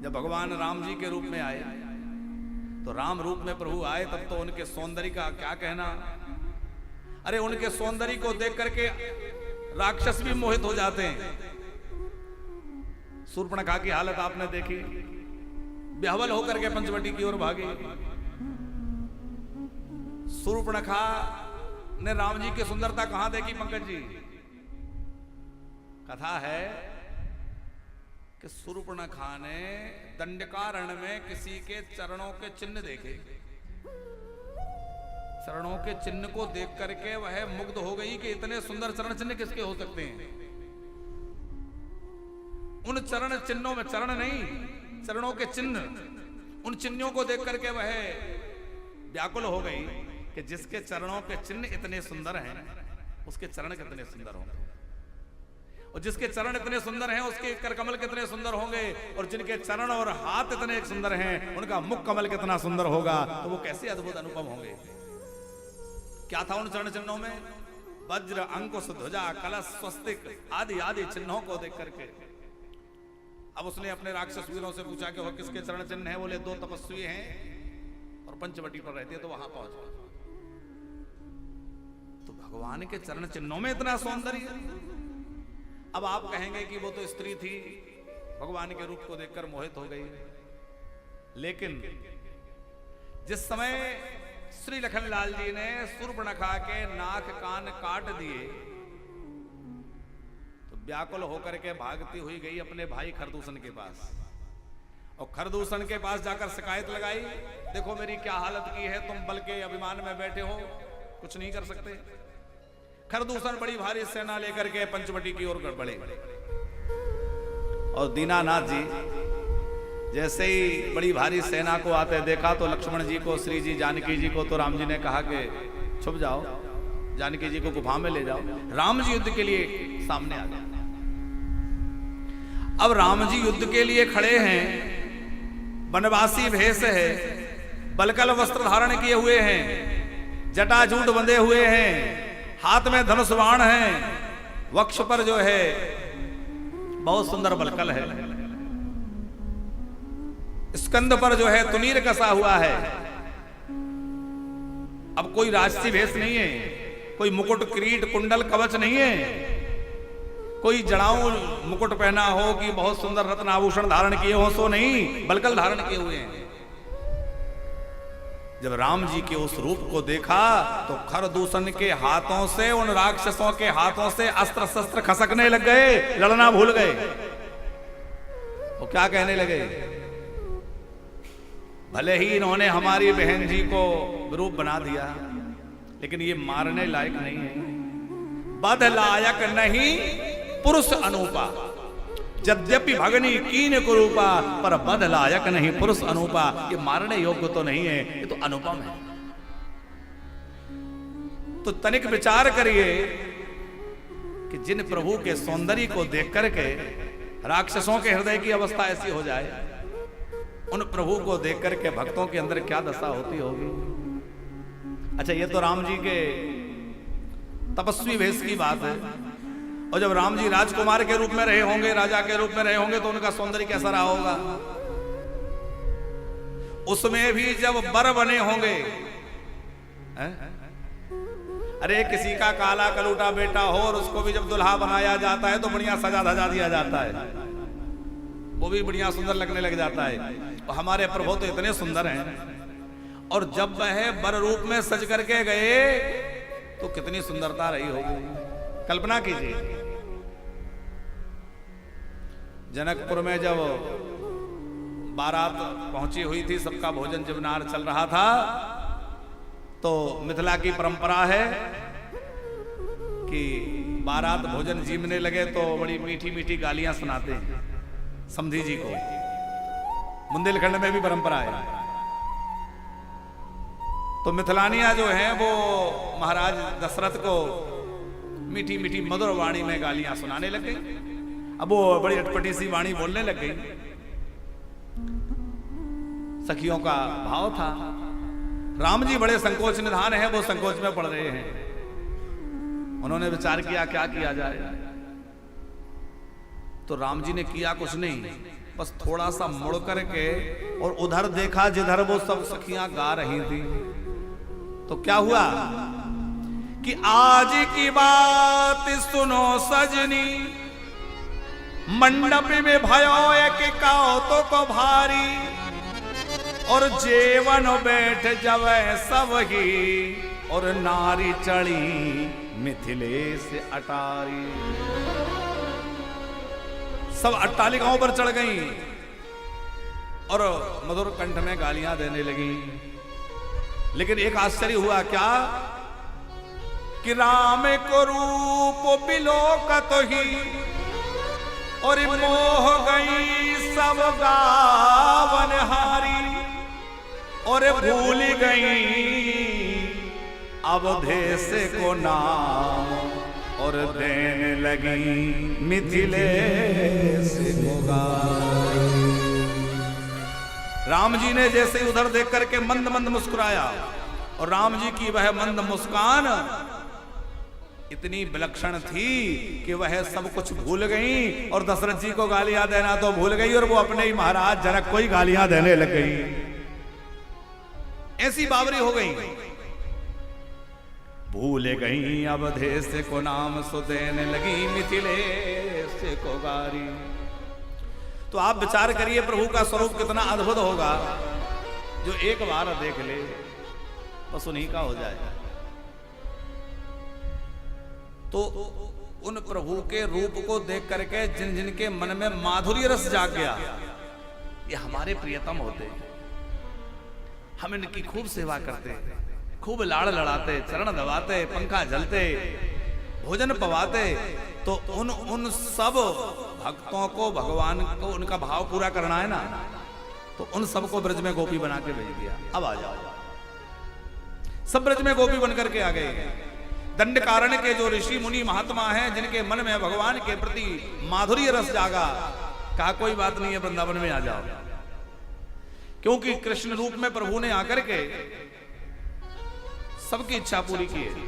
जब भगवान राम जी के रूप में आए तो राम रूप में प्रभु आए, तब तो उनके सौंदर्य का क्या कहना। अरे उनके सौंदर्य को देख करके राक्षस भी मोहित हो जाते हैं। शूर्पणखा की हालत आपने देखी, बेहवल होकर के पंचवटी की ओर भागी। शूर्पणखा ने राम जी की सुंदरता कहां देखी पंकज जी? कथा है कि शूर्पणखा ने दंडकारण्य में किसी के चरणों के चिन्ह देखे। चरणों के चिन्ह को देख करके वह मुग्ध हो गई कि इतने सुंदर चरण चिन्ह किसके हो सकते हैं। उन चरण चिन्हों में, चरण नहीं, चरणों के चिन्ह, उन चिन्हों को देख करके वह व्याकुल हो गई कि जिसके चरणों के चिन्ह इतने सुंदर हैं उसके चरण कितने सुंदर होंगे, और जिसके चरण इतने सुंदर हैं उसके कर कमल कितने सुंदर होंगे, और जिनके चरण और हाथ इतने सुंदर हैं उनका मुख कमल कितना सुंदर होगा। तो वो कैसे अद्भुत अनुपम होंगे। क्या था उन चरण चिन्हों में? वज्र, अंकुश, ध्वजा, कलश, स्वस्तिक आदि आदि चिन्हों को देख करके अब उसने अपने राक्षस वीरों से पूछा कि वह किसके चरण चिन्ह हैं। बोले 2 तपस्वी हैं और पंचवटी पर रहते हैं। तो वहां पहुंच गए। तो भगवान के चरण चिन्हों में इतना सौंदर्य। अब आप कहेंगे कि वो तो स्त्री थी, भगवान के रूप को देखकर मोहित हो गई। लेकिन जिस समय श्री लखनलाल जी ने शूर्पणखा के नाक कान काट दिए तो व्याकुल होकर के भागती हुई गई अपने भाई खरदूषण के पास, और खरदूषण के पास जाकर शिकायत लगाई, देखो मेरी क्या हालत की है, तुम बल के अभिमान में बैठे हो, कुछ नहीं कर सकते। खरदूषण बड़ी भारी सेना लेकर के पंचवटी की ओर बढ़े, और दीनानाथ जी जैसे ही बड़ी भारी सेना को आते देखा तो लक्ष्मण जी को, श्री जी, जानकी जी को तो राम जी ने कहा कि छुप जाओ, जानकी जी को गुफा में ले जाओ। राम जी युद्ध के लिए सामने आ गए। अब राम जी युद्ध के लिए खड़े हैं, वनवासी भेष है, बलकल वस्त्र धारण किए हुए हैं, जटाजूट बंधे हुए हैं, हाथ में धनुष बाण है, वक्ष पर जो है बहुत सुंदर बलकल है, स्कंद पर जो है तुनीर कसा हुआ है। अब कोई राजसी भेष नहीं है, कोई मुकुट, किरीट, कुंडल, कवच नहीं है, कोई जड़ाऊ मुकुट पहना हो कि बहुत सुंदर रत्न आभूषण धारण किए हो, सो नहीं, बलकल धारण किए हुए हैं। जब राम जी के उस रूप को देखा तो खरदूषण के हाथों से, उन राक्षसों के हाथों से अस्त्र शस्त्र खसकने लग गए, लड़ना भूल गए। वो क्या कहने लगे, भले ही इन्होंने हमारी बहन जी को विरूप बना दिया लेकिन ये मारने लायक नहीं है। बध लायक नहीं पुरुष अनूपा, यद्यपि भगनी कीन कुरूपा, पर बध लायक नहीं पुरुष अनूपा। ये मारने योग्य तो नहीं है, ये तो अनुपम है। तो तनिक विचार करिए कि जिन प्रभु के सौंदर्य को देख करके राक्षसों के हृदय की अवस्था ऐसी हो जाए, उन प्रभु को देख करके भक्तों के अंदर क्या दशा होती होगी। अच्छा, ये तो राम जी के तपस्वी वेश की बात है, और जब राम जी राजकुमार के रूप में रहे होंगे, राजा के रूप में रहे होंगे, तो उनका सौंदर्य कैसा रहा होगा। उसमें भी जब वर बने होंगे, अरे किसी का काला कलूटा बेटा हो और उसको भी जब दुल्हा बनाया जाता है तो बढ़िया सजा धजा दिया जाता है, वो भी बढ़िया सुंदर लगने लग जाता है। और हमारे प्रभु तो इतने सुंदर हैं, और जब वह वर रूप में सज करके गए तो कितनी सुंदरता रही होगी। कल्पना कीजिए, जनकपुर में जब बारात पहुंची हुई थी, सबका भोजन जीवनार चल रहा था, तो मिथिला की परंपरा है कि बारात भोजन जीवने लगे तो बड़ी मीठी मीठी गालियां सुनाते हैं समधी जी को। बुंदेलखंड में भी परंपरा है। तो मिथिलानिया जो हैं वो महाराज दशरथ को मीठी मीठी मधुर वाणी में गालियां सुनाने लग गई। अब वो बड़ी अटपटी सी वाणी बोलने लग गई। सखियों का भाव था। राम जी बड़े संकोच निधान हैं, वो संकोच में पड़ रहे हैं। उन्होंने विचार किया क्या किया जाए। तो राम जी ने किया कुछ नहीं, बस थोड़ा सा मुड़ करके और उधर देखा जिधर वो सब सखियां गा रही थी। तो क्या हुआ कि आज की बात सुनो सजनी, मंडप में भयो एक काओ को भारी, और जेवन बैठ जावे सब ही, और नारी चढ़ी मिथिलेश अटारी। सब अट्टालिकाओं पर चढ़ गई और मधुर कंठ में गालियां देने लगी। लेकिन एक आश्चर्य हुआ, क्या कि राम को रूप बिलोकत ही, और मोह गई सब गावन हारी, और भूल गई अवधेश को नाम, और देने लगी मिथिलेश को गारी। राम जी ने जैसे ही उधर देख करके मंद मंद मुस्कुराया, और राम जी की वह मंद मुस्कान इतनी विलक्षण थी कि वह सब कुछ भूल गई, और दशरथ जी को गालियां देना तो भूल गई, और वो अपने ही महाराज जनक को ही गालियां देने लग गई। ऐसी बावरी हो गई। भूल गई अवधेश को नाम, सो देने लगी मिथिलेश को गारी। तो आप विचार करिए प्रभु का स्वरूप कितना अद्भुत होगा, जो एक बार देख ले बस उन्हीं का हो जाए। तो उन प्रभु के रूप को देख करके जिन जिन के मन में माधुर्य रस जाग गया, ये हमारे प्रियतम होते। हम इनकी खूब सेवा करते, खूब लाड़ लड़ाते, चरण दबाते, पंखा झलते, भोजन पवाते। तो उन सब भक्तों को भगवान को उनका भाव पूरा करना है ना, तो उन सबको ब्रज में गोपी बना के भेज दिया। अब आ जाओ, सब ब्रज में गोपी बनकर के आ गए। दंडकारण्य के जो ऋषि मुनि महात्मा हैं, जिनके मन में भगवान के प्रति माधुर्य रस जागा, कहा कोई बात नहीं है, वृंदावन में आ जाओ। क्योंकि कृष्ण रूप में प्रभु ने आकर के सबकी इच्छा पूरी की है।